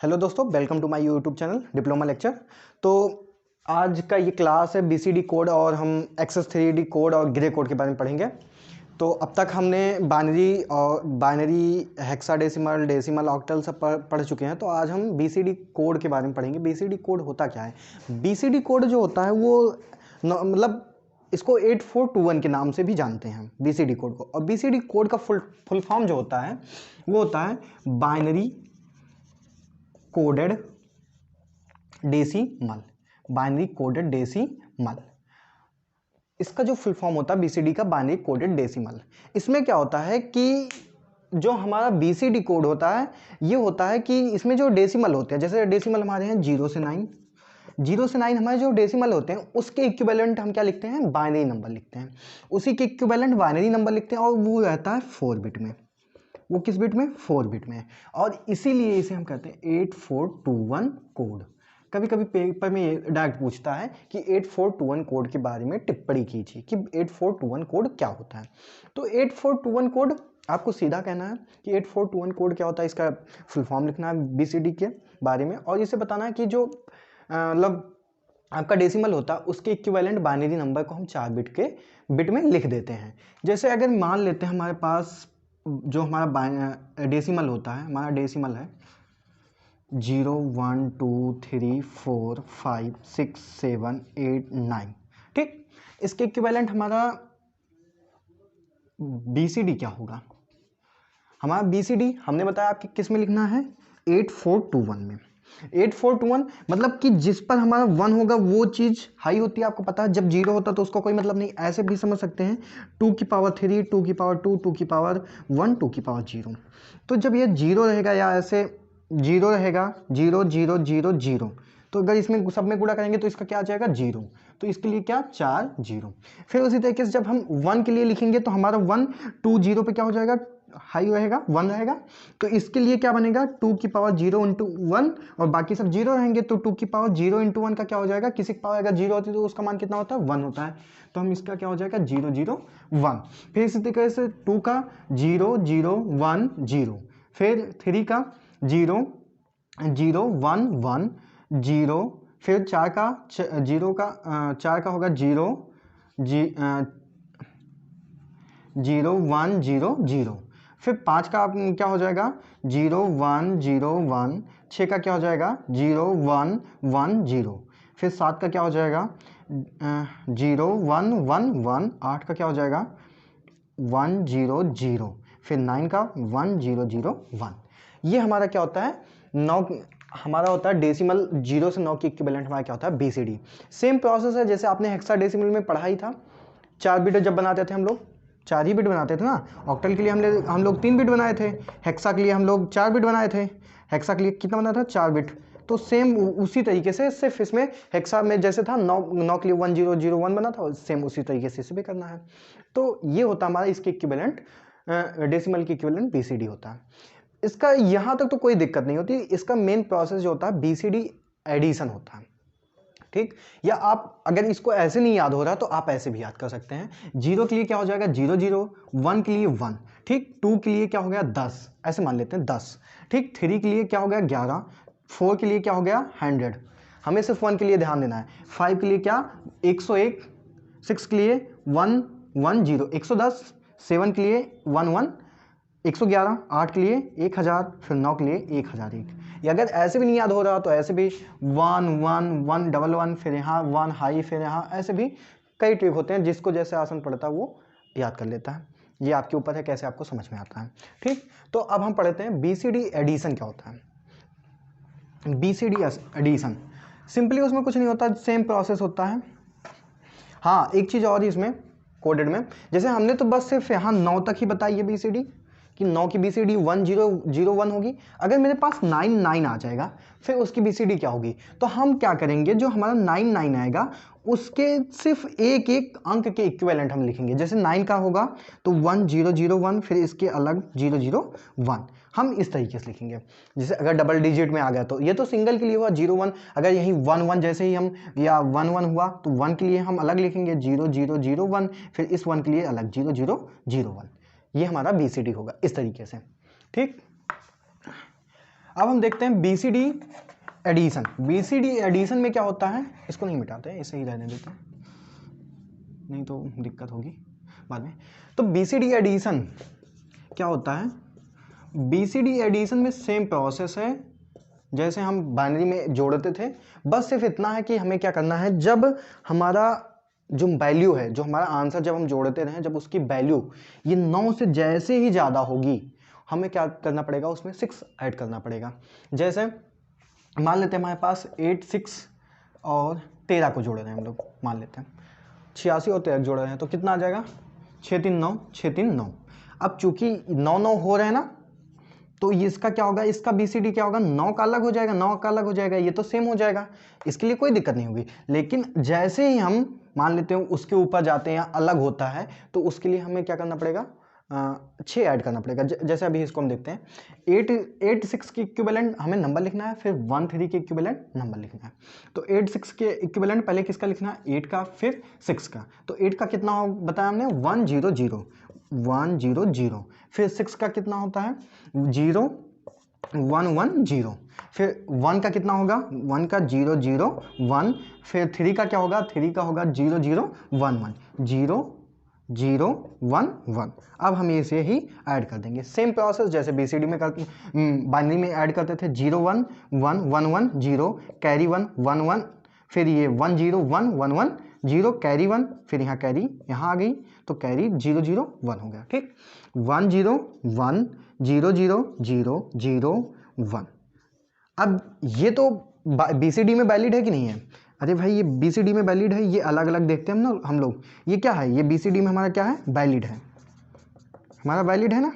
Hello दोस्तों, welcome to my YouTube channel diploma lecture. तो आज का ये क्लास है बीसीडी कोड और हम एक्सेस 3D कोड और ग्रे कोड के बारे में पढ़ेंगे। तो अब तक हमने बाइनरी हेक्साडेसिमल डेसिमल ऑक्टल सब पढ़ चुके हैं। तो आज हम बीसीडी कोड के बारे में पढ़ेंगे। बीसीडी कोड होता क्या है? बीसीडी कोड जो होता है वो मतलब इसको 8421 के नाम से भी जानते हैं बीसीडी कोड को। और बीसीडी कोड का फुल फॉर्म जो होता है वो होता है binary coded decimal. Binary coded decimal इसका जो फुल फॉर्म होता है बीसीडी का, बाइनरी कोडेड डेसिमल। इसमें क्या होता है कि जो हमारा बीसीडी कोड होता है ये होता है कि इसमें जो डेसिमल होते हैं, जैसे डेसिमल हमारे हैं 0 से 9, 0 से 9 हमारे जो डेसिमल होते हैं उसके इक्विवेलेंट हम क्या लिखते हैं? बाइनरी नंबर लिखते हैं। उसी के इक्विवेलेंट बाइनरी नंबर लिखते हैं और वो रहता है 4 बिट में। वो किस बिट में? 4 बिट में। और इसीलिए इसे हम कहते हैं 8421 कोड। कभी कभी पेपर में ये डायरेक्ट पूछता है कि 8421 कोड के बारे में टिप्पणी कीजिए कि 8421 कोड क्या होता है। तो 8421 कोड आपको सीधा कहना है कि 8421 कोड क्या होता है, इसका फुल फॉर्म लिखना है बीसीडी के बारे में। और इसे बताना है कि जो मतलब आपका डेसिमल होता है उसके इक्विवेलेंट बाइनरी नंबर को हम 4 बिट में लिख देते हैं। जैसे अगर मान लेते हैं हमारे पास जो हमारा डेसिमल होता है, हमारा डेसिमल है 0 1 2 3 4 5 6 7 8 9। ठीक, इसके इक्विवेलेंट हमारा बीसीडी क्या होगा? हमारा बीसीडी हमने बताया आपके किस में लिखना है? 8421 में। 8421 मतलब कि जिस पर हमारा 1 होगा वो चीज़ हाई होती है। आपको पता है जब 0 होता है तो उसका कोई मतलब नहीं। ऐसे भी समझ सकते हैं 2 की पावर 3, 2 की पावर 2, 2 की पावर 1, 2 की पावर 0। तो जब ये 0 रहेगा या ऐसे 0 रहेगा 0 0 0 0, तो अगर इसमें सब में गुणा करेंगे तो इसका क्या आ जाएगा? 0। तो इसके लिए क्या? 4 0। फिर उसी तरीके से जब हम 1 के लिए लिखेंगे तो हमारा 1 2 0 पे क्या हो जाएगा? हाई रहेगा, 1 रहेगा। तो इसके लिए क्या बनेगा? 2 की पावर 0 इंटू 1 और बाकी सब 0 रहेंगे तो 2 की पावर 0 इंटू 1 का क्या हो जाएगा? किसी की पावर अगर 0 होती है तो उसका मान कितना होता है? 1 होता है। तो हम इसका क्या हो जाएगा? 0 0 1। फिर इसी तरीके से 2 का 0 0 1 0, फिर 3 का 0 0 1 1 0, फिर 4 का 0 का 4 का होगा 0 0 1 0 0, फिर 5 का क्या हो जाएगा? 0 1 0 1, 6 का क्या हो जाएगा? 0 1 1 0, फिर 7 का क्या हो जाएगा? 0 1 1 1, 8 का क्या हो जाएगा? 1 0 0, फिर 9 का 1 0 0 1। ये हमारा क्या होता है? 9 हमारा होता है डेसिमल। 0 से 9 की इक्विवेलेंट हमारा क्या होता है? बीसीडी। सेम प्रोसेस है जैसे आपने हेक्साडेसिमल में पढ़ा ही था। 4 बिट जब बनाते थे हम लोग 4 ही बिट बनाते थे ना। ऑक्टल के लिए हम लोग 3 बिट बनाए थे। हेक्सा के लिए हम लोग 4 बिट बनाए थे। हेक्सा के लिए कितना बना था? 4 बिट। तो सेम उसी तरीके से सिर्फ इसमें हेक्सा में जैसे था 9 के लिए 1 0 0 1 बना था, सेम उसी तरीके से इसे भी करना है। तो ये होता हमारा इसके इक्विवेलेंट डेसिमल की इक्विवेलेंट बीसीडी होता है। इसका यहाँ तक तो कोई दिक्कत नहीं होती। इसका मेन प्रोसेस जो होता है बीसीडी एडिशन होता है। ठीक, या आप अगर इसको ऐसे नहीं याद हो रहा तो आप ऐसे भी याद कर सकते हैं। 0 के लिए क्या हो जाएगा? 0 0, 1 के लिए 1, ठीक, 2 के लिए क्या हो गया? 10, ऐसे मान लेते हैं 10, ठीक, 3 के लिए क्या हो गया? 11, 4 के लिए क्या हो गया? 100, हमें सिर्फ 1 के लिए ध्यान देना है। 5 के लिए क्या? 101, 6 के लिए 1 1 0, 110, 7 के लिए 1 1, 111, 8 के लिए 1000, फिर 9 के लिए 1001। या अगर ऐसे भी नहीं याद हो रहा तो ऐसे भी 1 1 1 1 1, फिर यहाँ 1 हाई, फिर यहाँ ऐसे भी कई ट्रिक होते हैं। जिसको जैसे आसान पड़ता है वो याद कर लेता है। ये आपके ऊपर है कैसे आपको समझ में आता है। ठीक, तो अब हम पढ़ते हैं बीसीडी एडिशन क्या होता है। बीसीडी एडिशन सिंपली उसमें कुछ नहीं होता, सेम प्रोसेस होता है। हाँ, एक चीज़ और इसमें कोडेड में, जैसे हमने तो बस सिर्फ यहाँ 9 तक ही बताई है बीसीडी कि 9 की बीसीडी 1 0 0 1 होगी। अगर मेरे पास 9 9 आ जाएगा फिर उसकी बीसीडी क्या होगी? तो हम क्या करेंगे, जो हमारा 9 9 आएगा उसके सिर्फ एक एक अंक के इक्विवेलेंट हम लिखेंगे। जैसे 9 का होगा तो 1 0 0 1, फिर इसके अलग 0 0 1, हम इस तरीके से लिखेंगे। जैसे अगर डबल डिजिट में आ गया तो ये तो सिंगल के लिए हुआ 0 1, अगर यही 1 1 जैसे ही हम या 1 1 हुआ तो 1 के लिए हम अलग लिखेंगे 0 0 0 1, फिर इस 1 के लिए अलग 0 0 0 1। ये हमारा बीसीडी होगा इस तरीके से। ठीक, अब हम देखते हैं BCD एडिशन। BCD एडिशन में क्या होता है, इसको नहीं मिटाते हैं, इसे ही रहने देते हैं, नहीं तो दिक्कत होगी बाद में। तो BCD एडिशन क्या होता है, BCD एडिशन में सेम प्रोसेस है जैसे हम बाइनरी में जोड़ते थे, बस सिर्फ इतना है कि हमें क्या करना है, जब हमारा जो वैल्यू है, जो हमारा आंसर जब हम जोड़ते रहे, जब उसकी वैल्यू ये 9 से जैसे ही ज़्यादा होगी, हमें क्या करना पड़ेगा, उसमें 6 ऐड करना पड़ेगा। जैसे मान लेते हैं हमारे पास 8, 6 और 13 को जोड़ रहे हैं हम लोग, मान लेते हैं 86 और 13 जोड़ रहे हैं, तो कितना आ जाएगा, 6 3 9, 6 3 9। अब चूंकि 9 9 हो रहे हैं ना, तो इसका क्या होगा, इसका BCD क्या होगा, 9 का अलग हो जाएगा, 9 का अलग हो जाएगा, ये तो सेम हो जाएगा, इसके लिए कोई दिक्कत नहीं होगी। लेकिन जैसे ही हम मान लेते हैं उसके ऊपर जाते हैं या अलग होता है, तो उसके लिए हमें क्या करना पड़ेगा, 6 ऐड करना पड़ेगा। जैसे अभी इसको हम देखते हैं 8 6 के इक्विवेलेंट हमें नंबर लिखना है, फिर 1 3 के इक्विवेलेंट नंबर लिखना है। तो 8 6 के इक्विवेलेंट पहले किसका लिखना है, 8 का, फिर 6 का। तो 8 का कितना हो बताया हमने, 1 0 0 1 0 0, फिर 6 का कितना होता है, 0 1 1 0, फिर 1 का कितना होगा, 1 का 0 0 1, फिर 3 का क्या होगा, 3 का होगा 0 0 1 1 0 0 1 1। अब हम इसे ही ऐड कर देंगे, सेम प्रोसेस जैसे BCD में करते, बाइनरी में ऐड करते थे, 0 1 1 1 1 0 कैरी 1 1 1, फिर ये 1 0 1 1 1 0 कैरी 1, फिर यहाँ कैरी यहाँ आ गई, तो कैरी 0 0 1 हो गया, ठीक। 1 0 1 0 0 0 0 1। अब ये तो BCD में वैलिड है कि नहीं है, अरे भाई ये BCD में वैलिड है, ये अलग अलग देखते हैं ना हम लोग, ये क्या है, ये BCD में हमारा क्या है, वैलिड है, हमारा वैलिड है ना,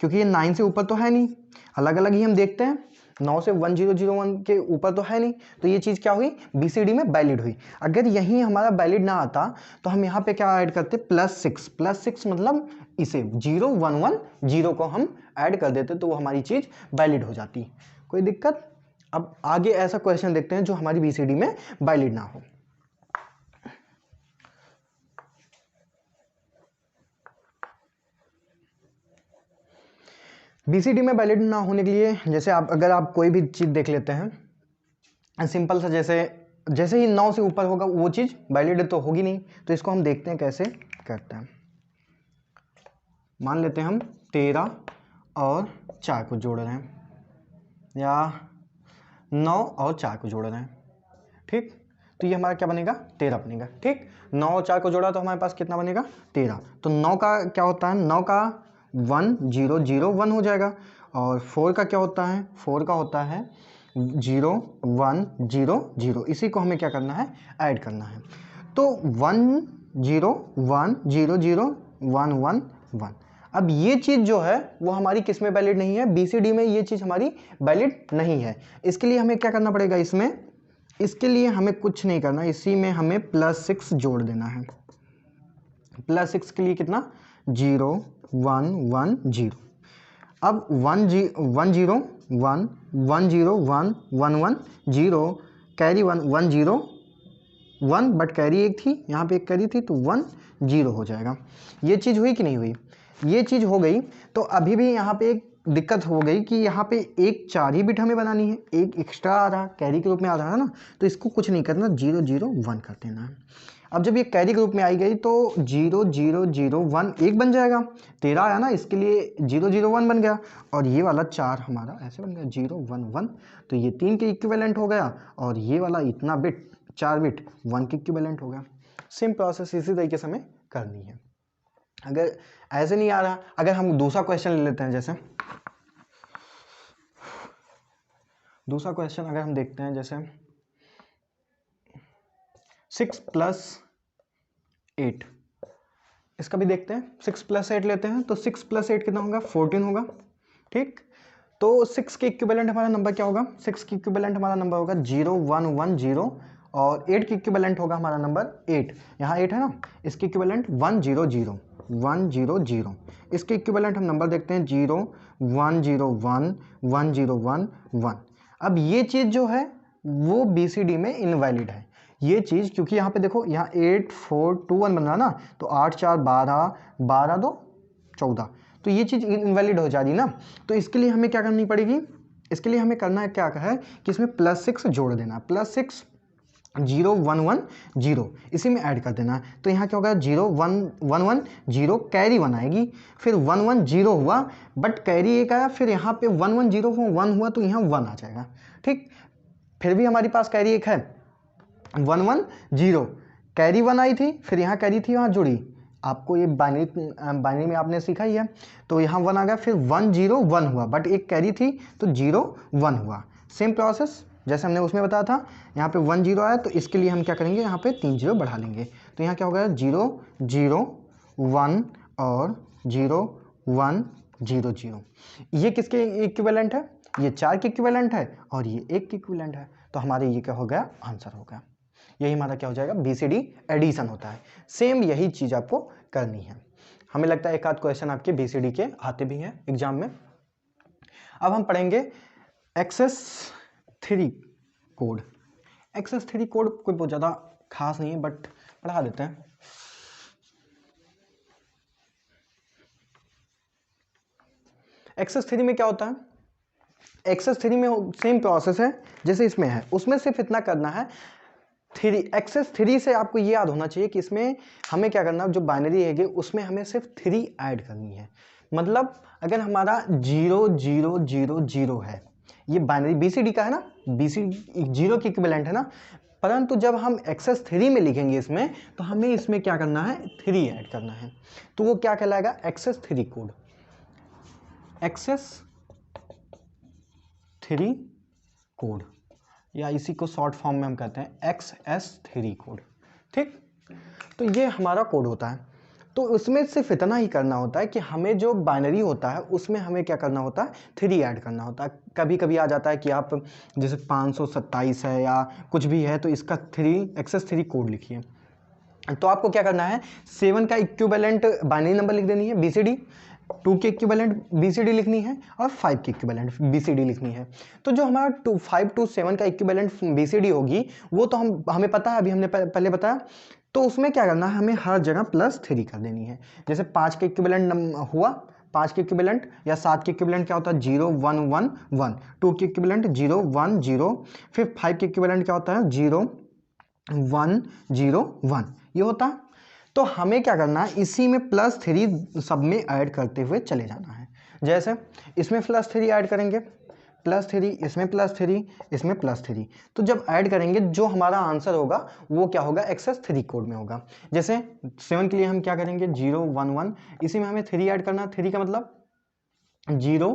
क्योंकि ये 9 से ऊपर तो है नहीं, अलग अलग ही हम देखते हैं, 9 से 1 0 0 1 के ऊपर तो है नहीं, तो ये चीज़ क्या हुई, BCD में वैलिड हुई। अगर यहीं हमारा वैलिड ना आता तो हम यहाँ पे क्या ऐड करते, +6 मतलब इसे 0 1 1 0 को हम ऐड कर देते, तो वो हमारी चीज़ वैलिड हो जाती, कोई दिक्कत। अब आगे ऐसा क्वेश्चन देखते हैं जो हमारी BCD में वैलिड ना हो। BCD में वैलिड ना होने के लिए, जैसे अगर आप कोई भी चीज़ देख लेते हैं सिंपल सा, जैसे ही 9 से ऊपर होगा वो चीज़ वैलिड तो होगी नहीं, तो इसको हम देखते हैं कैसे करते हैं। मान लेते हैं हम 13 और 4 को जोड़ रहे हैं, या 9 और 4 को जोड़ रहे हैं, ठीक। तो ये हमारा क्या बनेगा, 13 बनेगा, ठीक। 9 और 4 को जोड़ा तो हमारे पास कितना बनेगा, 13। तो 9 का क्या होता है, 9 का 1 0 0 1 हो जाएगा, और 4 का क्या होता है, 4 का होता है 0 1 0 0, इसी को हमें क्या करना है, ऐड करना है। तो 1 0 1 0 0 1 1 1। अब ये चीज़ जो है वो हमारी किस में वैलिड नहीं है, BCD में ये चीज़ हमारी वैलिड नहीं है। इसके लिए हमें क्या करना पड़ेगा, इसके लिए हमें कुछ नहीं करना, इसी में हमें +6 जोड़ देना है। +6 के लिए कितना, 0 1 1 0। अब 1 0 1 0 1 1 0 1 1 1 0 कैरी 1 1 0 1, बट कैरी एक थी, यहाँ पे एक कैरी थी, तो 1 0 हो जाएगा। ये चीज़ हुई कि नहीं हुई, ये चीज़ हो गई। तो अभी भी यहाँ पे एक दिक्कत हो गई कि यहाँ पे एक 4 ही बिट हमें बनानी है, एक एक्स्ट्रा आ रहा, कैरी के रूप में आ रहा है ना, तो इसको कुछ नहीं करना, 0 0 1 कर देना है। अब जब ये कैरी के रूप में आई गई तो 0 0 0 1 1 बन जाएगा, 13 आया ना, इसके लिए 0 0 1 बन गया, और ये वाला 4 हमारा ऐसे बन गया 0 1 1, तो ये 3 के इक्विवेलेंट हो गया, और ये वाला इतना बिट 4 बिट 1 के इक्विवेलेंट हो गया। सेम प्रोसेस इसी तरीके से हमें करनी है। अगर ऐसे नहीं आ रहा, अगर हम दूसरा क्वेश्चन ले लेते हैं, जैसे दूसरा क्वेश्चन अगर हम देखते हैं, जैसे 6 + 8, इसका भी देखते हैं। 6 + 8 लेते हैं, तो 6 + 8 कितना होगा, 14 होगा, ठीक। तो 6 के इक्विवेलेंट हमारा नंबर क्या होगा, 6 के इक्विवेलेंट हमारा नंबर होगा 0 1 1 0, और 8 के इक्विवेलेंट होगा हमारा नंबर 8, यहाँ 8 है ना, इसके इक्विवेलेंट 1 0 0 1 0 0, इसके इक्विवेलेंट हम नंबर देखते हैं 0 1 0 1 1 0 1 1। अब ये चीज़ जो है वो BCD में इनवैलिड है, ये चीज़, क्योंकि यहाँ पे देखो, यहाँ 8 4 2 1 बन रहा ना, तो 8 4 12 12 2 14, तो ये चीज़ इनवैलिड हो जा रही ना। तो इसके लिए हमें क्या करनी पड़ेगी, इसके लिए हमें करना है क्या है कि इसमें +6 जोड़ देना, +6 0 1 1 0 इसी में ऐड कर देना है। तो यहाँ क्या होगा 0 1 1 1 0 कैरी 1 आएगी, फिर 1 1 0 हुआ बट कैरी 1 आया, फिर यहाँ पे 1 1 0 1 हुआ तो यहाँ 1 आ जाएगा। ठीक, फिर भी हमारी पास कैरी 1 है, 1 1 0 कैरी 1 आई थी, फिर यहाँ कैरी थी वहाँ जुड़ी, आपको ये बाइनरी में आपने सीखा ही है। तो यहाँ 1 आ गया, फिर 1 0 1 हुआ बट एक कैरी थी तो 0 1 हुआ। सेम प्रोसेस जैसे हमने उसमें बताया था, यहाँ पे 1 0 आया तो इसके लिए हम क्या करेंगे, यहाँ पे 3 0 बढ़ा लेंगे। तो यहाँ क्या होगा 0 0 1 और 0 1 0 0। ये किसके इक्विवेलेंट है, ये 4 के इक्विवेलेंट है और ये 1 के इक्विवेलेंट है। तो हमारे ये क्या हो गया, आंसर हो गया। यही हमारा क्या हो जाएगा, BCD एडिशन होता है। सेम यही चीज़ आपको करनी है। हमें लगता है एक आध क्वेश्चन आपके BCD के आते भी हैं एग्जाम में। अब हम पढ़ेंगे एक्सेस 3 कोड। एक्सेस 3 कोड कोई बहुत ज़्यादा खास नहीं है बट पढ़ा देते हैं। एक्सेस 3 में क्या होता है, एक्सेस 3 में सेम प्रोसेस है जैसे इसमें है, उसमें सिर्फ इतना करना है 3 एक्सेस 3 से आपको ये याद होना चाहिए कि इसमें हमें क्या करना है, जो बाइनरी है उसमें हमें सिर्फ 3 ऐड करनी है। मतलब अगर हमारा 0 0 0 0 है, ये बाइनरी BCD का है ना, BCD 0 की इक्विवेलेंट है ना, परंतु जब हम एक्सेस 3 में लिखेंगे इसमें तो हमें इसमें क्या करना है, 3 ऐड करना है। तो वो क्या कहलाएगा, एक्सेस 3 कोड। एक्सेस 3 कोड या इसी को शॉर्ट फॉर्म में हम कहते हैं XS3 कोड। ठीक, तो ये हमारा कोड होता है। तो उसमें सिर्फ इतना ही करना होता है कि हमें जो बाइनरी होता है उसमें हमें क्या करना होता है, 3 ऐड करना होता है। कभी कभी आ जाता है कि आप जैसे 527 है या कुछ भी है तो इसका 3 XS3 कोड लिखिए। तो आपको क्या करना है, 7 का इक्विवेलेंट बाइनरी नंबर लिख देनी है BCD, 2 के इक्विवेलेंट BCD लिखनी है और 5 के इक्विवेलेंट BCD लिखनी है। तो जो हमारा 5 to 7 का इक्विवेलेंट BCD होगी वो तो हमें पता है, अभी हमने पहले बताया। तो उसमें क्या करना है, हमें हर जगह +3 कर देनी है। जैसे 5 के इक्विवेलेंट हुआ, 5 के इक्विवेलेंट या 7 के इक्विवेलेंट क्या होता है 0 1 1 1, 2 के इक्विवेलेंट 0 1 0, फिर 5 के इक्विवेलेंट क्या होता है 0 1 0 1, ये होता है। तो हमें क्या करना है, इसी में +3 सब में ऐड करते हुए चले जाना है। जैसे इसमें +3 ऐड करेंगे, +3 इसमें +3 इसमें +3, तो जब ऐड करेंगे जो हमारा आंसर होगा वो क्या होगा, XS3 कोड में होगा। जैसे 7 के लिए हम क्या करेंगे 0 1 1, इसी में हमें 3 ऐड करना है। 3 का मतलब 0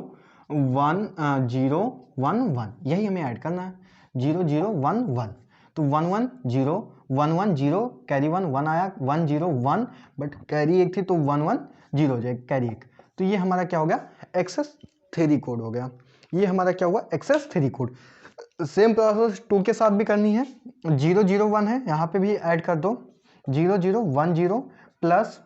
1 0 1 1, यही हमें ऐड करना है 0 0 1 1। तो 1 1 0 1 1 0 कैरी 1 1 आया, 1 0 1 बट कैरी 1 थी तो 1 1 0 हो जाएगा कैरी 1। तो ये हमारा क्या हो गया, XS3 कोड हो गया। ये हमारा क्या हुआ, XS3 कोड। सेम प्रोसेस 2 के साथ भी करनी है। 0 0 1 है, यहाँ पे भी ऐड कर दो 0 0 1 0 प्लस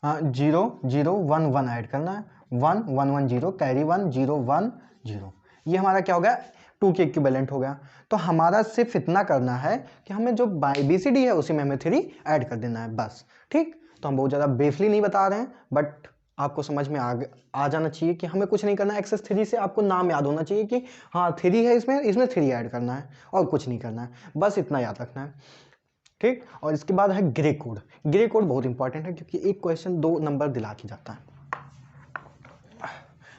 0 0 1 1 ऐड करना है, 1 1 1 0 कैरी 1 0 1 0। ये हमारा क्या हो गया, 2 के इक्विवेलेंट हो गया। तो हमारा सिर्फ इतना करना है कि हमें जो BCD है उसी में हमें 3 ऐड कर देना है बस। ठीक, तो हम बहुत ज़्यादा ब्रीफली नहीं बता रहे हैं बट आपको समझ में आ जाना चाहिए कि हमें कुछ नहीं करना है। XS3 से आपको नाम याद होना चाहिए कि हाँ 3 है, इसमें 3 ऐड करना है और कुछ नहीं करना है, बस इतना याद रखना है। ठीक, और इसके बाद है ग्रे कोड। ग्रे कोड बहुत इंपॉर्टेंट है क्योंकि एक क्वेश्चन 2 नंबर दिला के जाता है।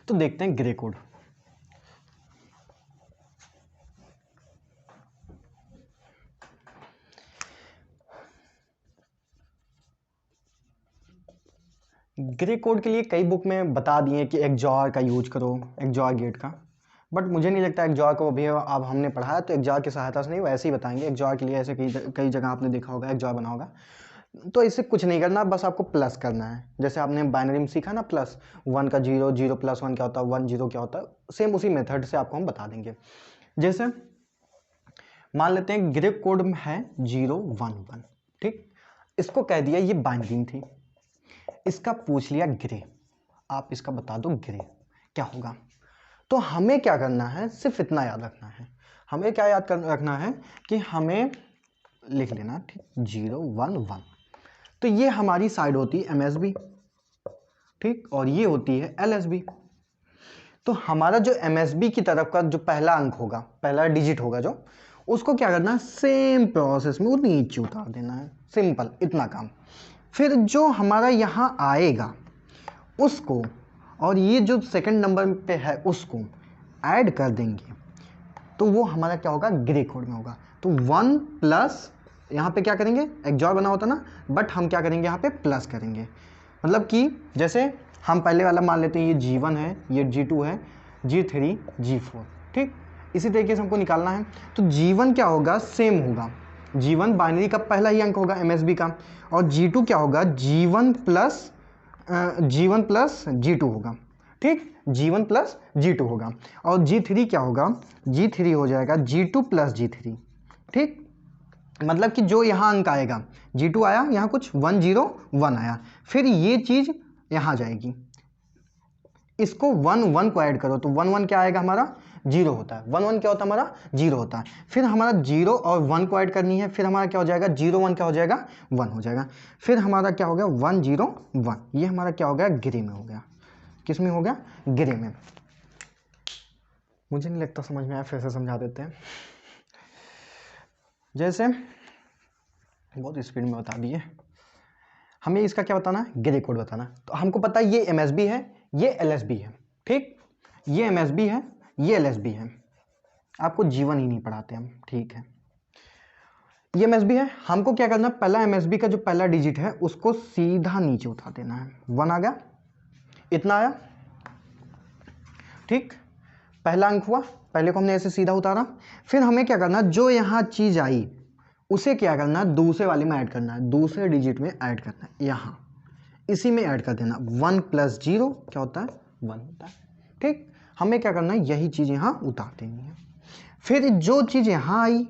तो देखते हैं ग्रे कोड। ग्रे कोड के लिए कई बुक में बता दिए कि एक्सॉर का यूज करो, एक्सॉर गेट का, बट मुझे नहीं लगता एक्सॉर को अभी अब हमने पढ़ा है तो एक्सॉर की सहायता से नहीं, वैसे ही बताएंगे। एक्सॉर के लिए ऐसे कई जगह आपने देखा होगा एक्सॉर बना होगा। तो इससे कुछ नहीं करना, बस आपको प्लस करना है। जैसे आपने बाइनरी में सीखा ना, +1 का 0 0 +1 क्या होता है 1 0 क्या होता है, सेम उसी मेथड से आपको हम बता देंगे। जैसे मान लेते हैं ग्रे कोड में है 0 1 1। ठीक, इसको कह दिया ये बाइनरी थी, इसका पूछ लिया ग्रे, आप इसका बता दो ग्रे क्या होगा। तो हमें क्या करना है, सिर्फ इतना याद रखना है। हमें क्या याद रखना है कि हमें लिख लेना, ठीक 0 1 1। तो ये हमारी साइड होती है MSB, ठीक, और ये होती है LSB। तो हमारा जो MSB की तरफ का जो पहला अंक होगा, पहला डिजिट होगा जो, उसको क्या करना है, सेम प्रोसेस में वो नीचे उतार देना है, सिंपल इतना काम। फिर जो हमारा यहाँ आएगा उसको, और ये जो सेकंड नंबर पे है उसको ऐड कर देंगे, तो वो हमारा क्या होगा, ग्रे कोड में होगा। तो 1 प्लस, यहाँ पे क्या करेंगे, XOR बना होता ना, बट हम क्या करेंगे यहाँ पे प्लस करेंगे। मतलब कि जैसे हम पहले वाला मान लेते हैं ये G1 है, ये G2 है, G3 G4, ठीक, इसी तरीके से हमको निकालना है। तो G1 क्या होगा, सेम होगा, G1 बाइनरी का पहला ही अंक होगा MSB का, और G2 क्या होगा, G1 प्लस G2 होगा, ठीक, G1 प्लस G2 होगा। और G3 क्या होगा, G3 हो जाएगा G2 प्लस G3, ठीक। मतलब कि जो यहाँ अंक आएगा, G2 आया, यहाँ कुछ 1 0 1 आया, फिर ये चीज़ यहाँ जाएगी, इसको 1 1 को ऐड करो, तो 1 1 क्या आएगा हमारा, 0 होता है। 1 1 क्या होता है हमारा, 0 होता है। फिर हमारा 0 और 1 को ऐड करनी है, फिर हमारा क्या हो जाएगा, 0 1 क्या हो जाएगा, 1 हो जाएगा। फिर हमारा क्या हो गया, 1 0 1, ये हमारा क्या हो गया, ग्रे में हो गया। किस में हो गया, ग्रे में। मुझे नहीं लगता समझ में आया, फिर से समझा देते हैं। जैसे बहुत स्पीड में बता दिए, हमें इसका क्या बताना है, ग्रे कोड बताना। तो हमको पता है ये MSB है, ये LSB है, ठीक, ये MSB है, ये LSB है। आपको G1 ही नहीं पढ़ाते हम, ठीक है। ये MSB है, हमको क्या करना है, पहला MSB का जो पहला डिजिट है उसको सीधा नीचे उठा देना है। 1 आ गया, इतना आया, ठीक, पहला अंक हुआ, पहले को हमने ऐसे सीधा उतारा। फिर हमें क्या करना, जो यहाँ चीज आई उसे क्या करना है, दूसरे वाले में ऐड करना है, दूसरे डिजिट में ऐड करना है, यहाँ इसी में ऐड कर देना। 1 प्लस 0 क्या होता है, 1 होता है, ठीक। हमें क्या करना है, यही चीज़ यहाँ उतार देनी है। फिर जो चीज़ यहाँ आई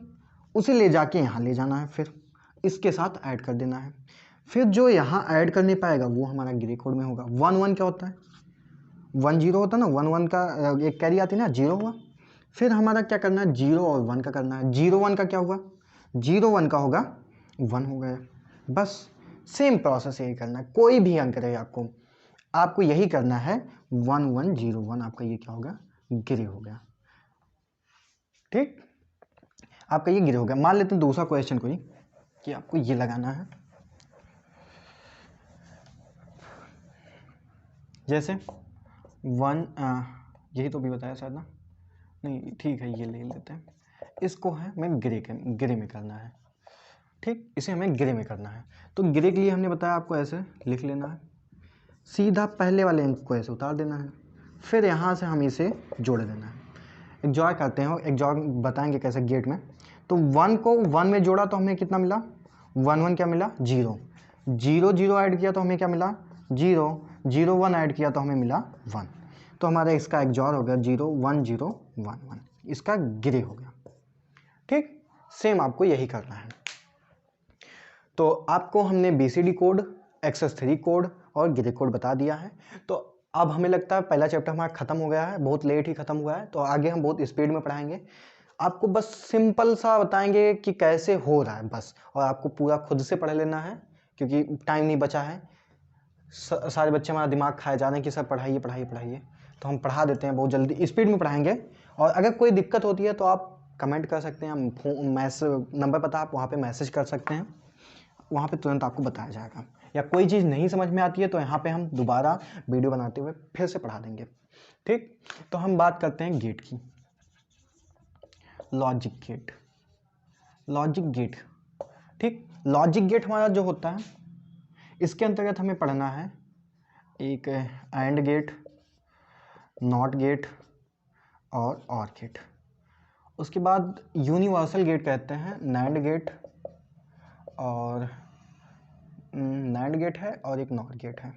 उसे ले जाके यहाँ ले जाना है, फिर इसके साथ ऐड कर देना है। फिर जो यहाँ ऐड कर नहीं पाएगा वो हमारा ग्रे कोड में होगा। 1 1 क्या होता है, 1 0 होता है ना, 1 1 का एक कैरी आती है ना, 0 हुआ। फिर हमारा क्या करना है, 0 और 1 का करना है। 0 1 का क्या हुआ, 0 1 का होगा 1 हो गया। बस सेम प्रोसेस यही करना है, कोई भी अंक रहे आपको यही करना है। 1 1 0 1 आपका ये क्या होगा, ग्रे हो गया, ठीक, आपका ये ग्रे हो गया। मान लेते हैं दूसरा क्वेश्चन कोई, कि आपको ये लगाना है। जैसे 1 यही तो भी बताया शायद ना, नहीं ठीक है, ये ले लेते हैं। इसको है हमें ग्रे में करना है, ठीक, इसे हमें ग्रे में करना है। तो ग्रे के लिए हमने बताया आपको ऐसे लिख लेना है, सीधा पहले वाले अंक को ऐसे उतार देना है, फिर यहाँ से हम इसे जोड़ देना है। XOR करते हैं, XOR बताएंगे कैसे गेट में। तो 1 को 1 में जोड़ा तो हमें कितना मिला, 1 1 क्या मिला, 0 0 0 ऐड किया तो हमें क्या मिला, 0 0 1 ऐड किया तो हमें मिला 1। तो हमारा इसका XOR हो गया 0 1 0 1 1, इसका ग्रे हो गया, ठीक। सेम आपको यही करना है। तो आपको हमने BCD कोड, XS3 कोड और ग्रे कोड बता दिया है। तो अब हमें लगता है पहला चैप्टर हमारा ख़त्म हो गया है, बहुत लेट ही ख़त्म हुआ है। तो आगे हम बहुत स्पीड में पढ़ाएंगे, आपको बस सिंपल सा बताएंगे कि कैसे हो रहा है बस, और आपको पूरा खुद से पढ़ लेना है क्योंकि टाइम नहीं बचा है। सारे बच्चे हमारा दिमाग खाए जा रहे हैं कि सर पढ़ाइए पढ़ाइए पढ़ाइए, तो हम पढ़ा देते हैं, बहुत जल्दी स्पीड में पढ़ाएंगे। और अगर कोई दिक्कत होती है तो आप कमेंट कर सकते हैं, नंबर पता आप वहाँ पर मैसेज कर सकते हैं, वहाँ पे तुरंत आपको बताया जाएगा। या कोई चीज़ नहीं समझ में आती है तो यहाँ पे हम दोबारा वीडियो बनाते हुए फिर से पढ़ा देंगे, ठीक। तो हम बात करते हैं गेट की, लॉजिक गेट, लॉजिक गेट, ठीक। लॉजिक गेट हमारा जो होता है, इसके अंतर्गत हमें पढ़ना है एक एंड गेट, नॉट गेट और गेट। उसके बाद यूनिवर्सल गेट कहते हैं, नैंड गेट, और नैंड गेट है और एक नॉट गेट है,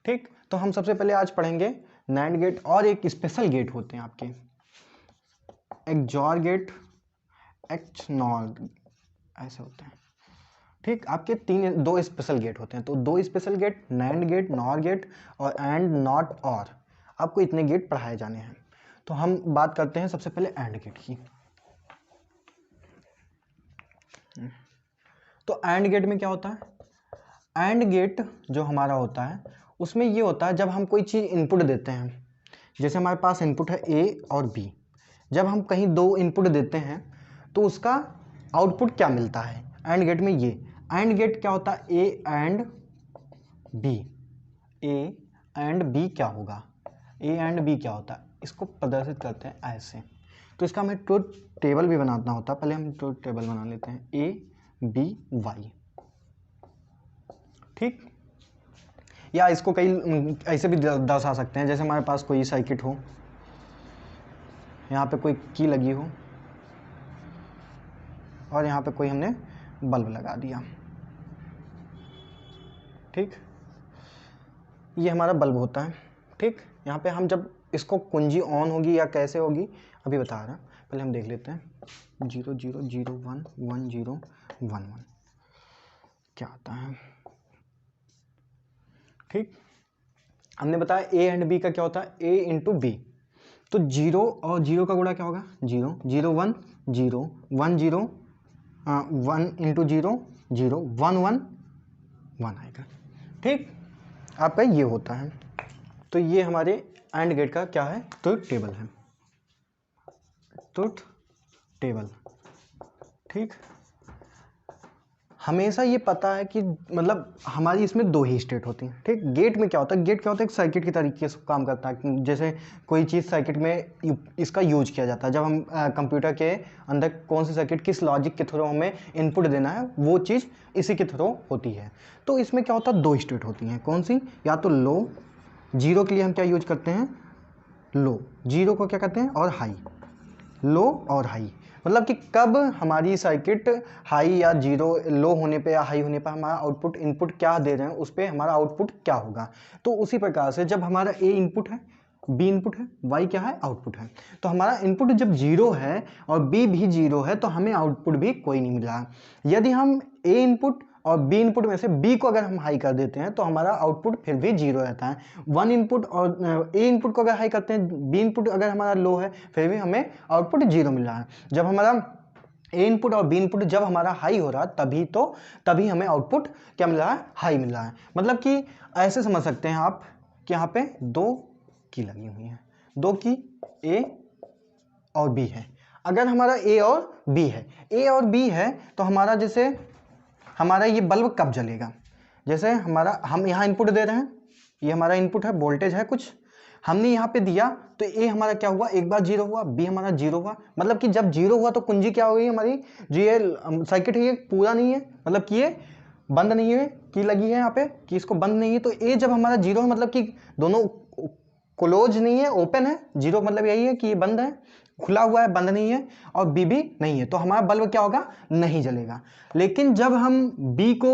ठीक। तो हम सबसे पहले आज पढ़ेंगे नैंड गेट, और एक स्पेशल गेट होते हैं आपके, XOR गेट, XNOR, ऐसे होते हैं, ठीक। आपके दो स्पेशल गेट होते हैं। तो 2 special gate, NAND gate, NOR gate और एंड नॉट और, आपको इतने गेट पढ़ाए जाने हैं। तो हम बात करते हैं सबसे पहले एंड गेट की। तो एंड गेट में क्या होता है, एंड गेट जो हमारा होता है उसमें ये होता है जब हम कोई चीज़ इनपुट देते हैं, जैसे हमारे पास इनपुट है ए और बी, जब हम कहीं दो इनपुट देते हैं तो उसका आउटपुट क्या मिलता है एंड गेट में। ये एंड गेट क्या होता है, A AND B, A AND B क्या होगा, ए एंड बी क्या होता है, इसको प्रदर्शित करते हैं ऐसे। तो इसका हमें ट्रुथ टेबल भी बनाना होता है, पहले हम ट्रुथ टेबल बना लेते हैं, ए बी वाई, ठीक। या इसको कई ऐसे भी दर्शा सकते हैं, जैसे हमारे पास कोई सर्किट हो, यहाँ पे कोई की लगी हो और यहाँ पे कोई हमने बल्ब लगा दिया, ठीक, ये हमारा बल्ब होता है, ठीक। यहाँ पे हम जब इसको कुंजी ऑन होगी या कैसे होगी अभी बता रहा, पहले हम देख लेते हैं 0 0 0 1 1 0 1 1 क्या आता है, ठीक। हमने बताया ए एंड बी का क्या होता है, ए इंटू बी, तो 0 और 0 का गुणा क्या होगा, 0 0 1 0 1 0 1 इंटू 0 0 1 1 1 आएगा, ठीक। आपका ये होता है। तो ये हमारे एंड गेट का क्या है, ट्रुथ टेबल है, ट्रुथ टेबल, ठीक। हमेशा ये पता है कि मतलब हमारी इसमें दो ही स्टेट होती हैं, ठीक। गेट में क्या होता है, गेट क्या होता है, एक सर्किट की तरीके से काम करता है, जैसे कोई चीज़ सर्किट में इसका यूज किया जाता है, जब हम कंप्यूटर के अंदर कौन सी सर्किट किस लॉजिक के थ्रू हमें इनपुट देना है वो चीज़ इसी के थ्रू होती है। तो इसमें क्या होता है, दो स्टेट होती हैं, कौन सी, या तो लो, जीरो के लिए हम क्या यूज करते हैं, लो, जीरो को क्या कहते हैं, और हाई, लो और हाई, मतलब कि कब हमारी सर्किट हाई या जीरो, लो होने पे या हाई होने पे हमारा आउटपुट इनपुट क्या दे रहे हैं उस पर हमारा आउटपुट क्या होगा। तो उसी प्रकार से जब हमारा ए इनपुट है, बी इनपुट है, वाई क्या है, आउटपुट है, तो हमारा इनपुट जब जीरो है और बी भी जीरो है तो हमें आउटपुट भी कोई नहीं मिल रहा। यदि हम ए इनपुट और बी इनपुट में से बी को अगर हम हाई कर देते हैं तो हमारा आउटपुट फिर भी जीरो रहता है। वन इनपुट और ए इनपुट को अगर हाई करते हैं, बी इनपुट अगर हमारा लो है फिर भी हमें आउटपुट जीरो मिल रहा है। जब हमारा ए इनपुट और बी इनपुट जब हमारा हाई हो रहा है तभी हमें आउटपुट क्या मिल रहा है, हाई मिल रहा है। मतलब कि ऐसे समझ सकते हैं आप कि यहाँ पे दो की लगी हुई है, दो की ए और बी है। अगर हमारा ए और बी है, ए और बी है तो हमारा जैसे हमारा ये बल्ब कब जलेगा, जैसे हम यहाँ इनपुट दे रहे हैं, ये हमारा इनपुट है, वोल्टेज है कुछ, हमने यहाँ पे दिया तो ए हमारा क्या हुआ, एक बार जीरो हुआ, बी हमारा जीरो हुआ, मतलब कि जब जीरो हुआ तो कुंजी क्या हो गई हमारी, जो ये सर्किट है ये पूरा नहीं है, मतलब कि ये बंद नहीं है, की लगी है यहाँ पे कि इसको बंद नहीं है। तो ए जब हमारा जीरो है मतलब कि दोनों क्लोज नहीं है, ओपन है, जीरो मतलब यही है कि ये बंद है, खुला हुआ है, बंद नहीं है, और बी भी नहीं है, तो हमारा बल्ब क्या होगा, नहीं जलेगा। लेकिन जब हम बी को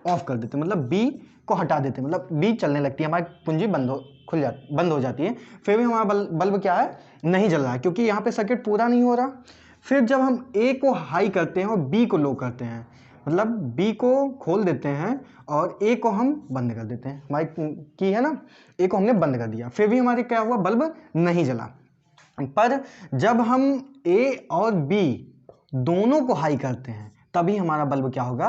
ऑफ कर देते, मतलब बी को हटा देते, मतलब बी चलने लगती है, हमारी कुंजी बंद हो जाती है, फिर भी हमारा बल्ब क्या है, नहीं जल रहा है, क्योंकि यहाँ पे सर्किट पूरा नहीं हो रहा। फिर जब हम ए को हाई करते हैं और बी को लो करते हैं, मतलब बी को खोल देते हैं और ए को हम बंद कर देते हैं, हमारी की है ना, ए को हमने बंद कर दिया, फिर भी हमारे क्या हुआ, बल्ब नहीं जला। पर जब हम ए और बी दोनों को हाई करते हैं तभी हमारा बल्ब क्या होगा,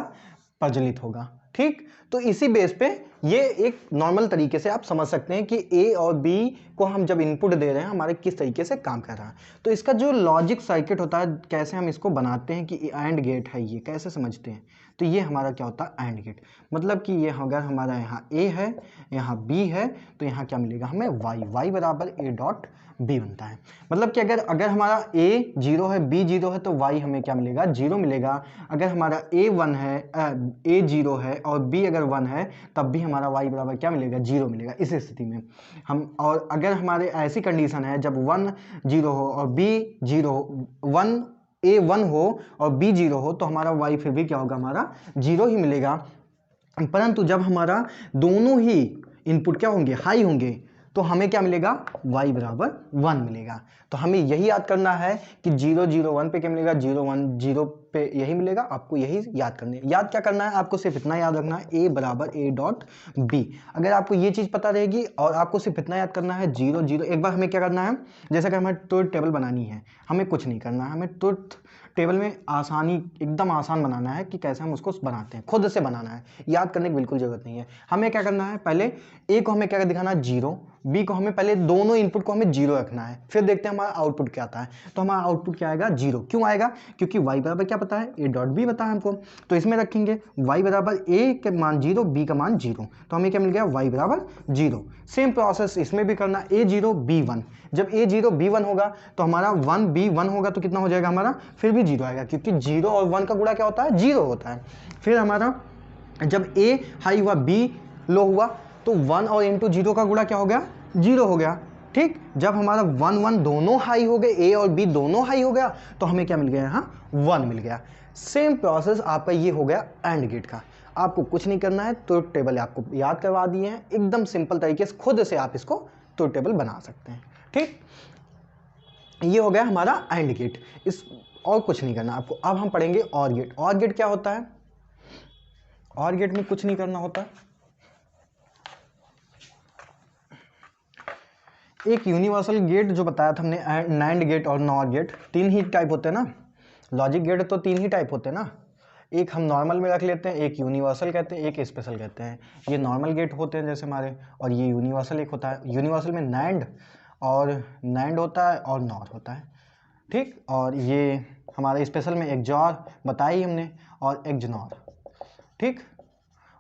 प्रज्वलित होगा, ठीक। तो इसी बेस पे ये एक नॉर्मल तरीके से आप समझ सकते हैं कि ए और बी को हम जब इनपुट दे रहे हैं हमारे किस तरीके से काम कर रहा है। तो इसका जो लॉजिक सर्किट होता है, कैसे हम इसको बनाते हैं कि एंड गेट है, ये कैसे समझते हैं, तो ये हमारा क्या होता है, एंड गेट, मतलब कि ये अगर हमारा यहाँ ए है, यहाँ बी है, तो यहाँ क्या मिलेगा हमें, वाई बराबर ए डॉट बी बनता है। मतलब कि अगर हमारा ए जीरो है, बी जीरो है, तो वाई हमें क्या मिलेगा, जीरो मिलेगा। अगर हमारा ए वन है, ए जीरो है और बी अगर वन है तब भी हमारा वाई बराबर क्या मिलेगा, जीरो मिलेगा। इस स्थिति में हम, और अगर हमारे ऐसी कंडीशन है जब वन जीरो हो और बी जीरो, वन ए वन हो और बी जीरो हो, तो हमारा वाई फिर भी क्या होगा, हमारा जीरो ही मिलेगा। परंतु जब हमारा दोनों ही इनपुट क्या होंगे, हाई होंगे, तो हमें क्या मिलेगा, y बराबर 1 मिलेगा। तो हमें यही याद करना है कि 0 0 1 पे क्या मिलेगा, 0 1 0 पे यही मिलेगा। आपको यही याद क्या करना है, आपको सिर्फ इतना याद रखना है, a बराबर a डॉट b। अगर आपको ये चीज़ पता रहेगी और आपको सिर्फ इतना याद करना है 0 0, एक बार हमें क्या करना है, जैसे कि हमें ट्रुथ टेबल बनानी है, हमें कुछ नहीं करना है, हमें ट्रुथ टेबल में आसानी, एकदम आसान बनाना है कि कैसे हम उसको बनाते हैं, खुद से बनाना है, याद करने की बिल्कुल ज़रूरत नहीं है। हमें क्या करना है, पहले ए को हमें क्या दिखाना है 0, बी को हमें पहले दोनों इनपुट को हमें 0 रखना है, फिर देखते हैं हमारा आउटपुट क्या आता है। तो हमारा आउटपुट क्या आएगा 0। क्यों आएगा, क्योंकि y बराबर क्या पता है, ए डॉट बी पता है हमको, तो इसमें रखेंगे y बराबर ए के मान 0, बी का मान 0, तो हमें क्या मिल गया y बराबर 0। सेम प्रोसेस इसमें भी करना, a 0 b 1, जब a 0 b 1 होगा तो हमारा 1 b 1 होगा तो कितना हो जाएगा हमारा, फिर भी 0 आएगा, क्योंकि 0 और 1 का गुणा क्या होता है 0 होता है। फिर हमारा जब a हाई हुआ b लो हुआ तो 1 और इंटू 0 का गुणा क्या हो गया 0 हो गया। ठीक, जब हमारा 1 1 दोनों हाई हो गए, a और b दोनों हाई हो गया, तो हमें क्या मिल गया यहाँ 1 मिल गया। सेम प्रोसेस आपका ये हो गया एंड गेट का। आपको कुछ नहीं करना है, तो टेबल आपको याद करवा दिए हैं, एकदम सिंपल तरीके से खुद से आप इसको तो टेबल बना सकते हैं। ठीक, ये हो गया हमारा एंड गेट, इस और कुछ नहीं करना आपको। अब हम पढ़ेंगे और गेट। और गेट क्या होता है, और गेट में कुछ नहीं करना होता, एक यूनिवर्सल गेट जो बताया था हमने, नैंड गेट और नॉर गेट, 3 ही टाइप होते हैं ना, लॉजिक गेट तो 3 ही टाइप होते हैं ना, एक हम नॉर्मल में रख लेते हैं, एक यूनिवर्सल कहते हैं, एक स्पेशल कहते हैं। ये नॉर्मल गेट होते हैं जैसे हमारे, और ये यूनिवर्सल एक होता है। यूनिवर्सल में नैंड होता है और नॉर होता है। ठीक, और ये हमारे स्पेशल में एक जॉर बताई हमने और एक जनॉर। ठीक,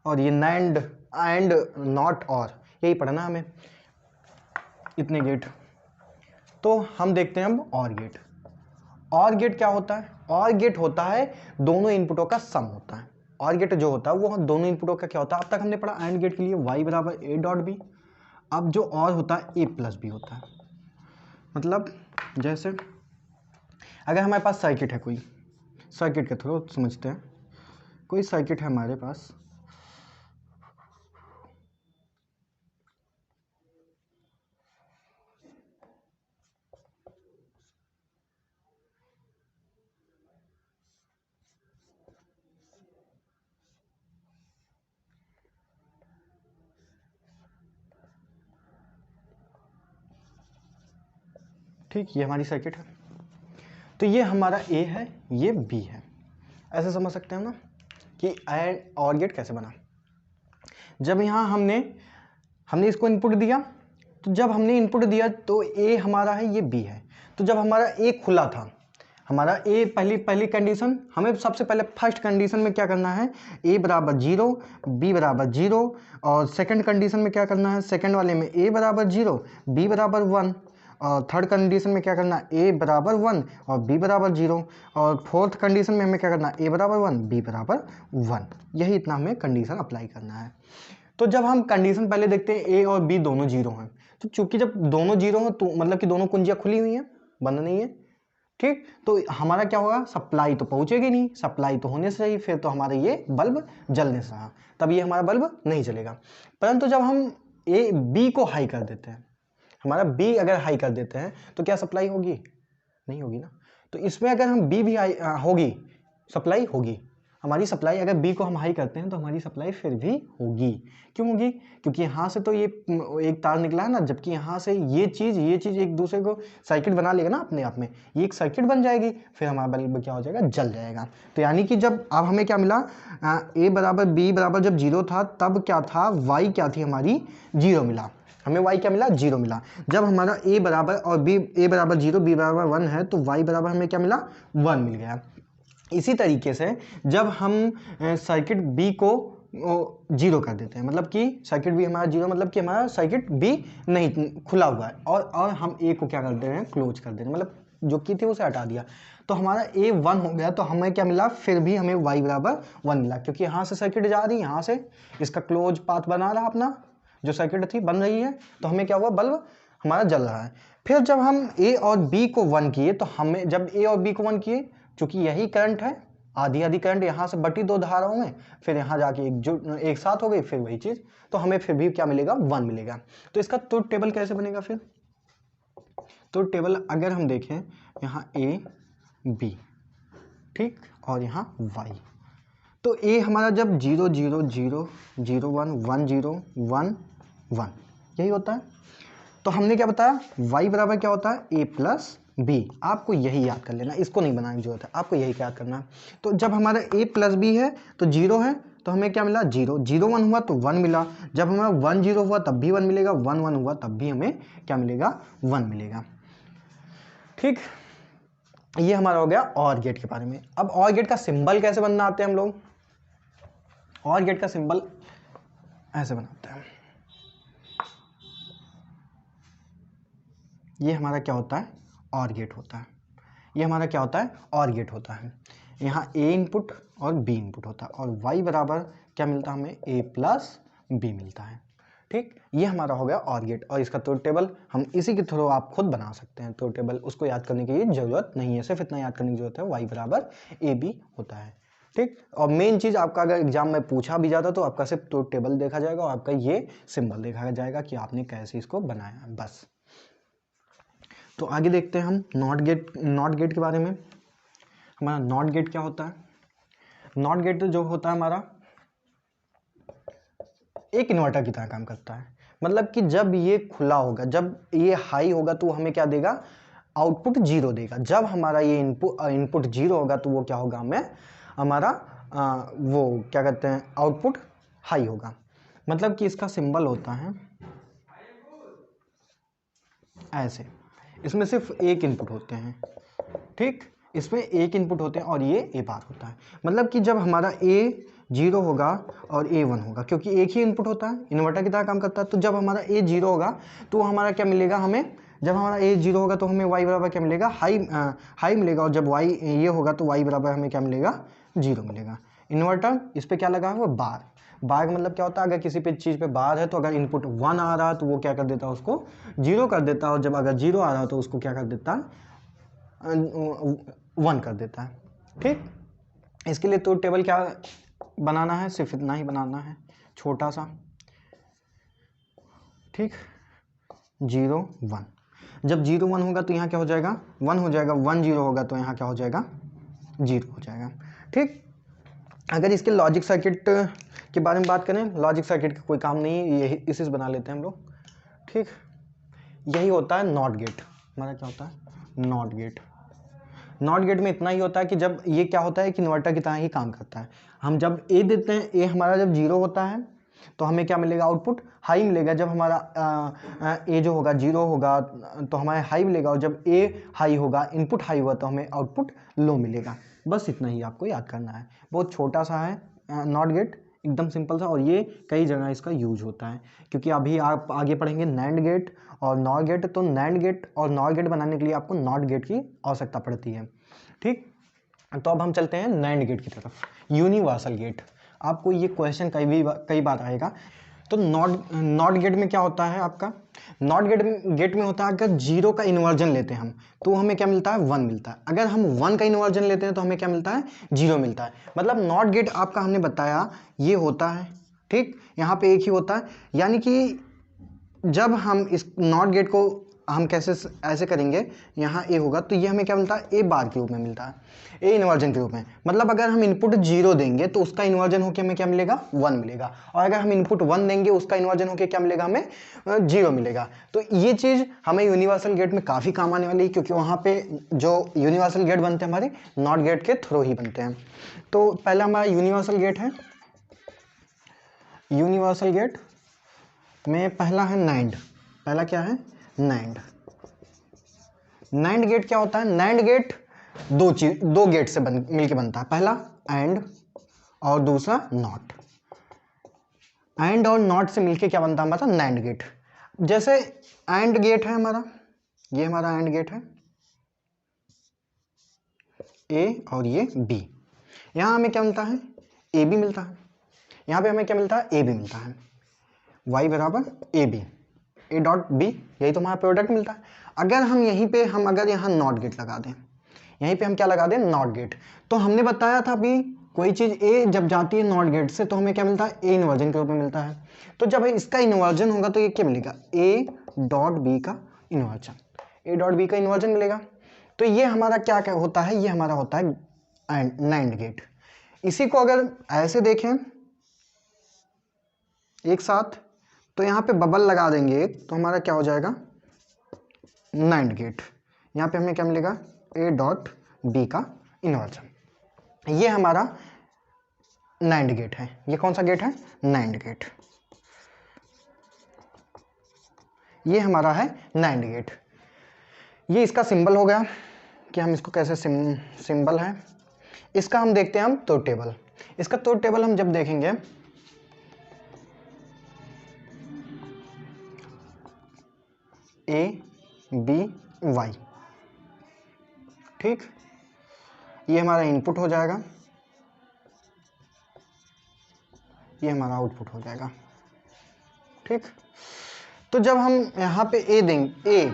और ये नैंड एंड नॉट और, यही पढ़ना हमें, इतने गेट। तो हम देखते हैं अब और गेट। और गेट क्या होता है, और गेट होता है दोनों इनपुटों का सम होता है। और गेट जो होता है वो दोनों इनपुटों का क्या होता है, अब तक हमने पढ़ा एंड गेट के लिए y बराबर a डॉट बी। अब जो और होता है a प्लस बी होता है, मतलब जैसे अगर हमारे पास सर्किट है, कोई सर्किट के थ्रू समझते हैं, कोई सर्किट है हमारे पास, ठीक, ये हमारी सर्किट है, तो ये हमारा A है, ये B है। ऐसे समझ सकते हैं ना कि एंड और गेट कैसे बना। जब यहाँ हमने इसको इनपुट दिया, तो जब हमने इनपुट दिया तो A हमारा है, ये B है। तो जब हमारा A खुला था, हमारा A पहली कंडीशन, हमें सबसे पहले फर्स्ट कंडीशन में क्या करना है, A बराबर 0, B बराबर 0, और सेकंड कंडीशन में क्या करना है, सेकंड वाले में A बराबर 0, B बराबर 1, और थर्ड कंडीशन में क्या करना है, A बराबर 1 और B बराबर 0, और फोर्थ कंडीशन में हमें क्या करना है, A बराबर 1, B बराबर 1। यही इतना हमें कंडीशन अप्लाई करना है। तो जब हम कंडीशन पहले देखते हैं A और B दोनों 0 हैं, तो चूंकि जब दोनों 0 हैं तो मतलब कि दोनों कुंजियाँ खुली हुई हैं, बंद नहीं है। ठीक, तो हमारा क्या होगा, सप्लाई तो पहुंचेगी नहीं, सप्लाई तो होने से ही फिर तो हमारा ये बल्ब जलने से रहा, तब ये हमारा बल्ब नहीं जलेगा। परंतु जब हम B को हाई कर देते हैं, हमारा B अगर हाई कर देते हैं तो क्या सप्लाई होगी, नहीं होगी ना। तो इसमें अगर हम B भी हाई होगी, सप्लाई होगी, हमारी सप्लाई अगर B को हम हाई करते हैं तो हमारी सप्लाई फिर भी होगी। क्यों होगी, क्योंकि यहाँ से तो ये एक तार निकला है ना, जबकि यहाँ से ये चीज़ एक दूसरे को सर्किट बना लेगा ना अपने आप में, ये एक सर्किट बन जाएगी, फिर हमारा बल्ब क्या हो जाएगा, जल जाएगा। तो यानी कि जब अब हमें क्या मिला, A बराबर B बराबर जब 0 था तब क्या था, Y क्या थी हमारी 0 मिला, हमें y क्या मिला, 0 मिला। जब हमारा a बराबर और a बराबर 0, b बराबर 1 है, तो y बराबर हमें क्या मिला, 1 मिल गया। इसी तरीके से जब हम सर्किट b को 0 कर देते हैं, मतलब कि सर्किट b हमारा 0, मतलब कि हमारा सर्किट b नहीं खुला हुआ है, और हम a को क्या कर दे रहे हैं, क्लोज कर दे रहे हैं, मतलब जो की थी उसे हटा दिया, तो हमारा a 1 हो गया। तो हमें क्या मिला, फिर भी हमें y बराबर 1 मिला, क्योंकि यहाँ से सर्किट जा रही है, यहाँ से इसका क्लोज पाथ बना रहा अपना, जो सर्किट थी बन रही है, तो हमें क्या हुआ, बल्ब हमारा जल रहा है। फिर जब हम A और B को 1 किए, तो हमें जब A और B को 1 किए, क्योंकि यही करंट है, आधी करंट यहाँ से बटी 2 धाराओं में, फिर यहाँ जाके एक साथ हो गई, फिर वही चीज़, तो हमें फिर भी क्या मिलेगा, 1 मिलेगा। तो इसका ट्रुथ टेबल कैसे बनेगा, फिर ट्रुथ टेबल अगर हम देखें, यहाँ A B, ठीक, और यहाँ Y, तो A हमारा जब 0 0 0 0 1 1 0 1 1 यही होता है। तो हमने क्या बताया, y बराबर क्या होता है, a प्लस बी, आपको यही याद कर लेना, इसको नहीं बनाने की जरूरत है, आपको यही याद करना है। तो जब हमारा ए प्लस बी है तो 0 है, तो हमें क्या मिला 0, 0 1 हुआ तो 1 मिला, जब हमारा 1 0 हुआ तब भी 1 मिलेगा, 1 1 हुआ तब भी हमें क्या मिलेगा 1 मिलेगा। ठीक, ये हमारा हो गया और गेट के बारे में। अब और गेट का सिंबल कैसे बनाते हैं हम लोग, और गेट का सिंबल ऐसे बनाते हैं, ये हमारा क्या होता है और गेट होता है, ये हमारा क्या होता है और गेट होता है। यहाँ ए इनपुट और बी इनपुट होता है और y बराबर क्या मिलता है हमें a प्लस बी मिलता है। ठीक, ये हमारा हो गया और गेट, और इसका ट्रुथ टेबल हम इसी के थ्रू आप खुद बना सकते हैं। ट्रुथ टेबल उसको याद करने की जरूरत नहीं है, सिर्फ इतना याद करने की जरूरत है y बराबर ए बी होता है। ठीक, और मेन चीज़ आपका अगर एग्जाम में पूछा भी जाता तो आपका सिर्फ ट्रुथ टेबल देखा जाएगा और आपका ये सिंबल देखा जाएगा कि आपने कैसे इसको बनाया, बस। तो आगे देखते हैं हम नॉट गेट के बारे में। हमारा नॉट गेट क्या होता है, नॉट गेट जो होता है हमारा एक इन्वर्टर की तरह काम करता है। मतलब कि जब ये खुला होगा, जब ये हाई होगा तो हमें क्या देगा, आउटपुट 0 देगा। जब हमारा ये इनपुट 0 होगा तो वो क्या होगा, हमें हमारा वो क्या कहते हैं आउटपुट हाई होगा। मतलब कि इसका सिंबल होता है ऐसे, इसमें सिर्फ एक इनपुट होते हैं। ठीक, इसमें एक इनपुट होते हैं और ये ए बार होता है। मतलब कि जब हमारा ए 0 होगा और ए 1 होगा, क्योंकि एक ही इनपुट होता है, इन्वर्टर की तरह काम करता है। तो जब हमारा ए 0 होगा तो हमारा क्या मिलेगा हमें, जब हमारा ए 0 होगा तो हमें वाई बराबर क्या मिलेगा, हाई मिलेगा, और जब वाई ये होगा तो वाई बराबर हमें क्या मिलेगा 0 मिलेगा। इन्वर्टर इस पर क्या लगा हुआ बार, बार का मतलब क्या होता है, अगर किसी पे चीज़ पे बार है तो अगर इनपुट 1 आ रहा है तो वो क्या कर देता है, उसको 0 कर देता है, और जब अगर 0 आ रहा है तो उसको क्या कर देता है 1 कर देता है। ठीक, इसके लिए तो टेबल क्या बनाना है, सिर्फ इतना ही बनाना है, छोटा सा। ठीक, 0 1, जब 0 1 होगा तो यहाँ क्या हो जाएगा 1 हो जाएगा, 1 0 होगा तो यहाँ क्या हो जाएगा 0 हो जाएगा। ठीक, अगर इसके लॉजिक सर्किट के बारे में बात करें, लॉजिक सर्किट का कोई काम नहीं है, यही इसी से बना लेते हैं हम लोग। ठीक, यही होता है नॉट गेट। हमारा क्या होता है नॉट गेट। नॉट गेट में इतना ही होता है कि जब ये क्या होता है कि इन्वर्टर की तरह ही काम करता है। हम जब ए देते हैं, ए हमारा जब 0 होता है तो हमें क्या मिलेगा, आउटपुट हाई मिलेगा। जब हमारा ए जो होगा 0 होगा तो हमें हाई मिलेगा, और जब ए हाई होगा, इनपुट हाई हुआ, तो हमें आउटपुट लो मिलेगा। बस इतना ही आपको याद करना है, बहुत छोटा सा है नॉट गेट, एकदम सिंपल सा, और ये कई जगह इसका यूज होता है। क्योंकि अभी आप आगे पढ़ेंगे नैंड गेट और नॉर गेट, तो नैंड गेट और नॉर गेट बनाने के लिए आपको नॉट गेट की आवश्यकता पड़ती है। ठीक, तो अब हम चलते हैं नैंड गेट की तरफ, यूनिवर्सल गेट। आपको ये क्वेश्चन कई बार आएगा। तो नॉट गेट में क्या होता है आपका, नॉट गेट में होता है अगर 0 का इन्वर्जन लेते हैं हम तो हमें क्या मिलता है 1 मिलता है। अगर हम 1 का इन्वर्जन लेते हैं तो हमें क्या मिलता है 0 मिलता है। मतलब नॉट गेट आपका हमने बताया ये होता है। ठीक, यहाँ पे एक ही होता है, यानी कि जब हम इस नॉट गेट को हम कैसे ऐसे करेंगे, यहाँ ए होगा तो ये हमें क्या मिलता है ए बार के रूप में मिलता है, ए इन्वर्जन के रूप में। मतलब अगर हम इनपुट 0 देंगे तो उसका इन्वर्जन होकर हमें क्या मिलेगा 1 मिलेगा, और अगर हम इनपुट 1 देंगे उसका इन्वर्जन होकर क्या मिलेगा हमें 0 मिलेगा। तो ये चीज़ हमें यूनिवर्सल गेट में काफ़ी काम आने वाली है, क्योंकि वहाँ पे जो यूनिवर्सल गेट बनते हैं हमारे नॉट गेट के थ्रू ही बनते हैं। तो पहला हमारा यूनिवर्सल गेट है, यूनिवर्सल गेट में पहला है नैंड। पहला क्या है नैंड। नैंड गेट क्या होता है, नैंड गेट दो गेट से मिलके बनता है, पहला एंड और दूसरा नॉट। एंड और नॉट से मिलके क्या बनता है हमारा नैंड गेट। जैसे एंड गेट है हमारा, ये हमारा एंड गेट है, ए और ये बी। यहां हमें क्या मिलता है ए बी मिलता है, यहां पे हमें क्या मिलता है ए बी मिलता है, y बराबर A B, A dot B, यही तो हमारा प्रोडक्ट मिलता है। अगर हम यहीं पे हम अगर यहाँ नॉट गेट लगा दें, यहीं पे हम क्या लगा दें नॉट गेट, तो हमने बताया था अभी कोई चीज़ ए जब जाती है नॉट गेट से तो हमें क्या मिलता है ए इन्वर्जन के रूप में मिलता है। तो जब इसका इन्वर्जन होगा तो ये क्या मिलेगा ए डॉट बी का इन्वर्जन, ए डॉट बी का इन्वर्जन मिलेगा। तो ये हमारा क्या क्या होता है, ये हमारा होता है नैंड गेट। इसी को अगर ऐसे देखें एक साथ, तो यहाँ पे बबल लगा देंगे एक, तो हमारा क्या हो जाएगा नैंड गेट। यहाँ पे हमें क्या मिलेगा, ए डॉट बी का इन्वर्जन। ये हमारा नैंड गेट है। ये कौन सा गेट है, नैंड गेट। ये हमारा है नैंड गेट। ये इसका सिंबल हो गया कि हम इसको कैसे सिंबल है। इसका हम देखते हैं हम ट्रुथ टेबल। इसका ट्रुथ टेबल हम जब देखेंगे, ए बी वाई, ठीक, ये हमारा इनपुट हो जाएगा, ये हमारा आउटपुट हो जाएगा, ठीक। तो जब हम यहाँ पे ए देंगे, ए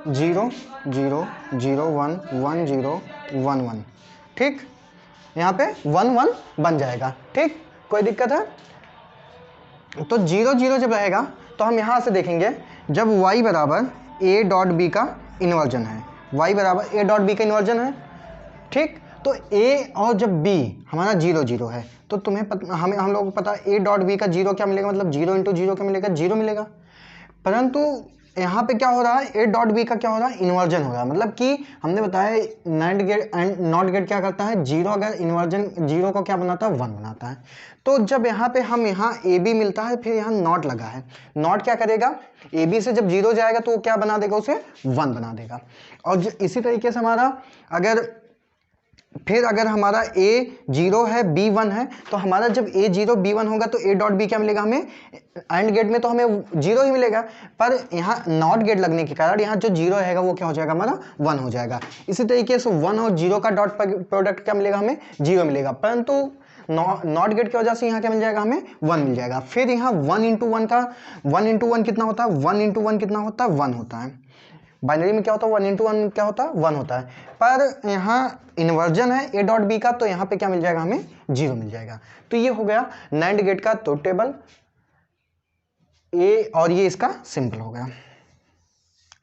0 0 0 1 1 0 1 1, ठीक, यहाँ पे 1 1 बन जाएगा, ठीक, कोई दिक्कत है। तो 0 0 जब रहेगा तो हम यहाँ से देखेंगे, जब y बराबर a डॉट बी का इन्वर्जन है, y बराबर a डॉट बी का इन्वर्जन है, ठीक। तो a और जब b हमारा 0 0 है, तो तुम्हें हम लोगों को पता है a डॉट बी का 0 क्या मिलेगा, मतलब 0 इंटू 0 क्या मिलेगा, 0 मिलेगा। परंतु यहाँ पे क्या हो रहा है, ए डॉट बी का क्या हो रहा है, इन्वर्जन हो रहा है। मतलब कि हमने बताया NAND gate AND NOT gate क्या करता है, 0 अगर इन्वर्जन 0 को क्या बनाता है, 1 बनाता है। तो जब यहाँ पे हम यहाँ ए बी मिलता है, फिर यहाँ नॉट लगा है, नॉट क्या करेगा, ए बी से जब 0 जाएगा तो वो क्या बना देगा, उसे 1 बना देगा। और इसी तरीके से हमारा अगर हमारा a 0 है b 1 है, तो हमारा जब a 0 b 1 होगा तो a डॉट b क्या मिलेगा हमें, एंड गेट में तो हमें 0 ही मिलेगा, पर यहाँ नॉट गेट लगने के कारण यहाँ जो 0 रहेगा वो क्या हो जाएगा, हमारा 1 हो जाएगा। इसी तरीके से 1 और 0 का डॉट प्रोडक्ट क्या मिलेगा, हमें 0 मिलेगा, परंतु नॉट गेट की वजह से यहाँ क्या मिल जाएगा, हमें 1 मिल जाएगा। फिर यहाँ 1 इंटू 1 का 1 इंटू 1 कितना होता है, 1 इंटू 1 कितना होता है, 1 होता है। बाइनरी में क्या होता है, 1 इंटू 1 क्या होता है, 1 होता है। पर यहाँ इन्वर्जन है ए डॉट बी का, तो यहाँ पे क्या मिल जाएगा, हमें 0 मिल जाएगा। तो ये हो गया नैंड गेट का ट्रुथ टेबल ए, और ये इसका सिंबल हो गया,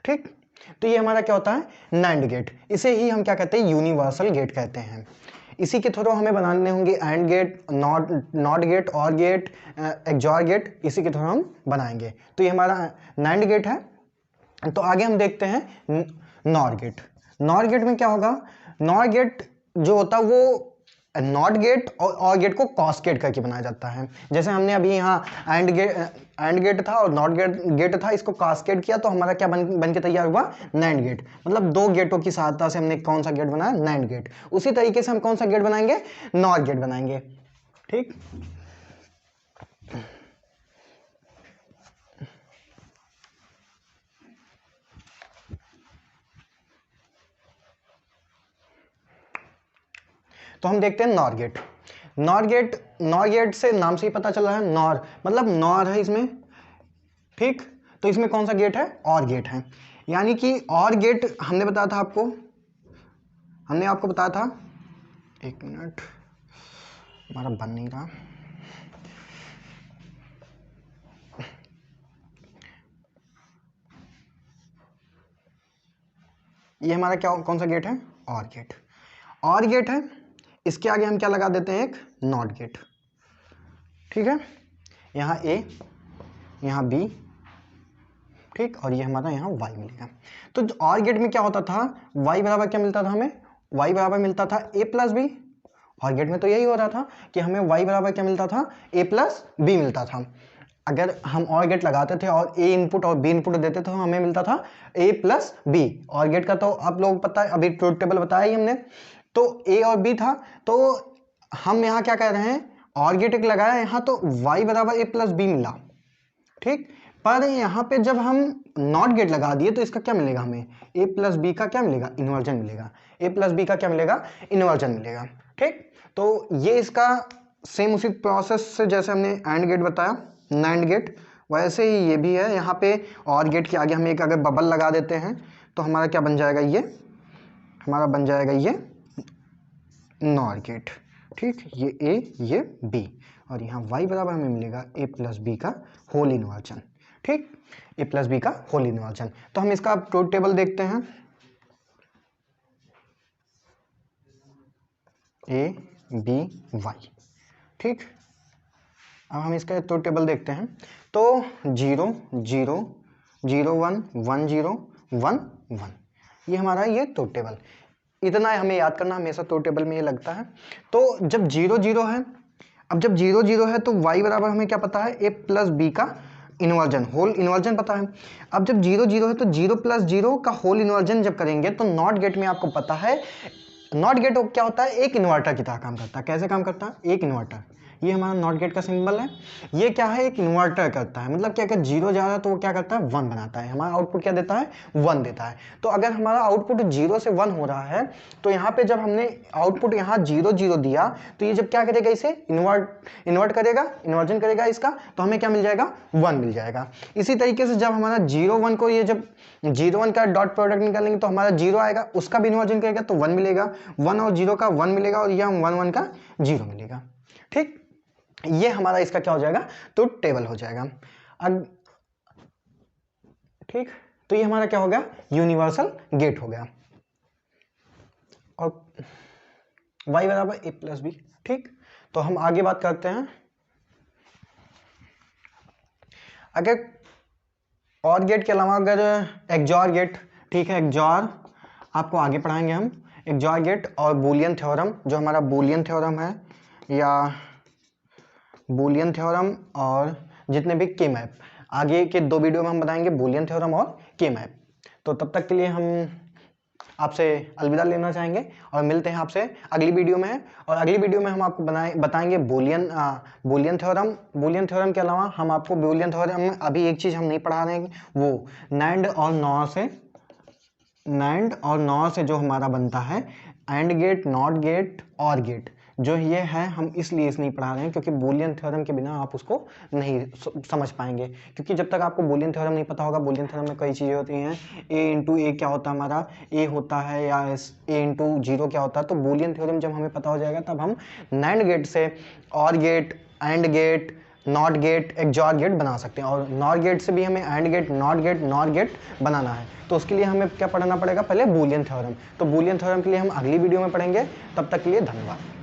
ठीक। तो ये हमारा क्या होता है, नैंड गेट। इसे ही हम क्या कहते हैं, यूनिवर्सल गेट कहते हैं। इसी के थ्रू हमें बनाने होंगे एंड गेट, नॉट गेट, और गेट, एक्सॉर गेट, इसी के थ्रू हम बनाएंगे। तो ये हमारा नैंड गेट है। तो आगे हम देखते हैं नॉर गेट। नॉर गेट में क्या होगा, नॉर गेट जो होता है वो नॉट गेट और गेट को कास्केड करके बनाया जाता है। जैसे हमने अभी यहाँ एंड गेट था और नॉट गेट था, इसको कास्केड किया तो हमारा क्या बन के तैयार हुआ, नैंड गेट। मतलब दो गेटों की सहायता से हमने कौन सा गेट बनाया, नैंड गेट। उसी तरीके से हम कौन सा गेट बनाएंगे, नॉर गेट बनाएंगे, ठीक। तो हम देखते हैं नॉर गेट। नॉर गेट से नाम से ही पता चल रहा है, नॉर मतलब नॉर है इसमें, ठीक। तो इसमें कौन सा गेट है, और गेट है। यानी कि और गेट हमने बताया था आपको, हमने आपको बताया था, एक मिनट हमारा बन नहीं रहा, ये हमारा क्या कौन सा गेट है, और गेट। और गेट है, इसके आगे हम क्या लगा देते हैं, एक नॉट गेट, ठीक है। यहाँ ए, यहाँ बी, ठीक, और ये हमारा यहाँ y मिलेगा। तो और गेट में क्या होता था, y बराबर क्या मिलता था हमें, y बराबर मिलता था a प्लस बी। और गेट में तो यही हो रहा था कि हमें y बराबर क्या मिलता था, a प्लस बी मिलता था। अगर हम और गेट लगाते थे और a इनपुट और b इनपुट देते थे तो हमें मिलता था a प्लस बी। और गेट का तो आप लोग पता है, अभी ट्रुथ टेबल बताया ही हमने। तो a और b था, तो हम यहाँ क्या कह रहे हैं, और गेट एक लगाया यहाँ, तो y बराबर a प्लस बी मिला, ठीक। पर यहाँ पे जब हम नॉट गेट लगा दिए तो इसका क्या मिलेगा, हमें a प्लस बी का क्या मिलेगा, इन्वर्जन मिलेगा। a प्लस बी का क्या मिलेगा, इन्वर्जन मिलेगा, ठीक। तो ये इसका सेम उसी प्रोसेस से जैसे हमने एंड गेट बताया, नैंड गेट, वैसे ही ये भी है। यहाँ पे और गेट के आगे हम एक अगर बबल लगा देते हैं तो हमारा क्या बन जाएगा, ये हमारा बन जाएगा ये नॉर गेट, ठीक। ये a, ये b, और यहाँ y बराबर हमें मिलेगा a प्लस बी का होल इन्वर्जन, ठीक, a प्लस बी का होल इन्वर्जन। तो हम इसका ट्रुथ टेबल देखते हैं, a b y, ठीक। अब हम इसका ट्रुथ टेबल देखते हैं। तो 0 0 0 1 1 0 1 1, ये हमारा ये ट्रुथ टेबल, इतना हमें याद करना हमेशा ट्रुथ टेबल में ये लगता है। तो जब 0 0 है, अब जब 0 0 है तो y बराबर हमें क्या पता है, a प्लस बी का इन्वर्जन, होल इन्वर्जन पता है। अब जब 0 0 है तो 0 प्लस 0 का होल इन्वर्जन जब करेंगे तो नॉट गेट में आपको पता है, नॉट गेट क्या होता है, एक इन्वर्टर की तरह काम करता है। कैसे काम करता है, एक इन्वर्टर, ये हमारा नॉट गेट का सिंबल है। ये क्या है, एक इन्वर्टर करता है, मतलब क्या, अगर 0 जा रहा है तो वो क्या करता है, 1 बनाता है, हमारा आउटपुट क्या देता है, 1 देता है। तो अगर हमारा आउटपुट 0 से 1 हो रहा है तो यहाँ पे जब हमने आउटपुट यहाँ 0 0 दिया तो ये जब क्या करेगा, इसे इन्वर्ट करेगा, इन्वर्जन करेगा इसका, तो हमें क्या मिल जाएगा, 1 मिल जाएगा। इसी तरीके से जब हमारा 0 1 को, ये जब 0 1 का डॉट प्रोडक्ट निकालेंगे तो हमारा 0 आएगा, उसका भी इन्वर्जन करेगा तो 1 मिलेगा, 1 और 0 का 1 मिलेगा, और ये हम 1 1 का 0 मिलेगा। ठीक, ये हमारा इसका क्या हो जाएगा, ट्रुथ टेबल हो जाएगा। अब ठीक, तो ये हमारा क्या हो गया, यूनिवर्सल गेट हो गया, और y बराबर a प्लस बी। ठीक, तो हम आगे बात करते हैं। अगर और गेट के अलावा अगर एक्सॉर गेट, ठीक है, एक्सॉर आपको आगे पढ़ाएंगे हम, एक्सॉर गेट और बूलियन थ्योरम, जो हमारा बूलियन थ्योरम है, या बूलियन थ्योरम और जितने भी के मैप, आगे के 2 वीडियो में हम बताएंगे बूलियन थ्योरम और के मैप। तो तब तक के लिए हम आपसे अलविदा लेना चाहेंगे और मिलते हैं आपसे अगली वीडियो में। और अगली वीडियो में हम आपको बताएंगे बूलियन थ्योरम। बूलियन थ्योरम के अलावा हम आपको बूलियन थ्योरम में अभी एक चीज़ हम नहीं पढ़ा रहे हैं, वो नैंड और नॉर से जो हमारा बनता है एंड गेट, नॉट गेट, और गेट, जो ये है हम इसलिए नहीं पढ़ा रहे हैं क्योंकि बूलियन थ्योरम के बिना आप उसको नहीं समझ पाएंगे। क्योंकि जब तक आपको बूलियन थ्योरम नहीं पता होगा, बूलियन थ्योरम में कई चीज़ें होती हैं, a इंटू ए क्या होता है हमारा, a होता है, या a इंटू 0 क्या होता है। तो बूलियन थ्योरम जब हमें पता हो जाएगा तब हम नैंड गेट से OR gate, AND gate, NOT gate, XOR gate बना सकते हैं। और नॉट गेट से भी हमें एंड गेट, नॉट गेट बनाना है, तो उसके लिए हमें क्या पढ़ना पड़ेगा, पहले बूलियन थ्योरम। तो बूलियन थ्योरम के लिए हम अगली वीडियो में पढ़ेंगे। तब तक के लिए धन्यवाद।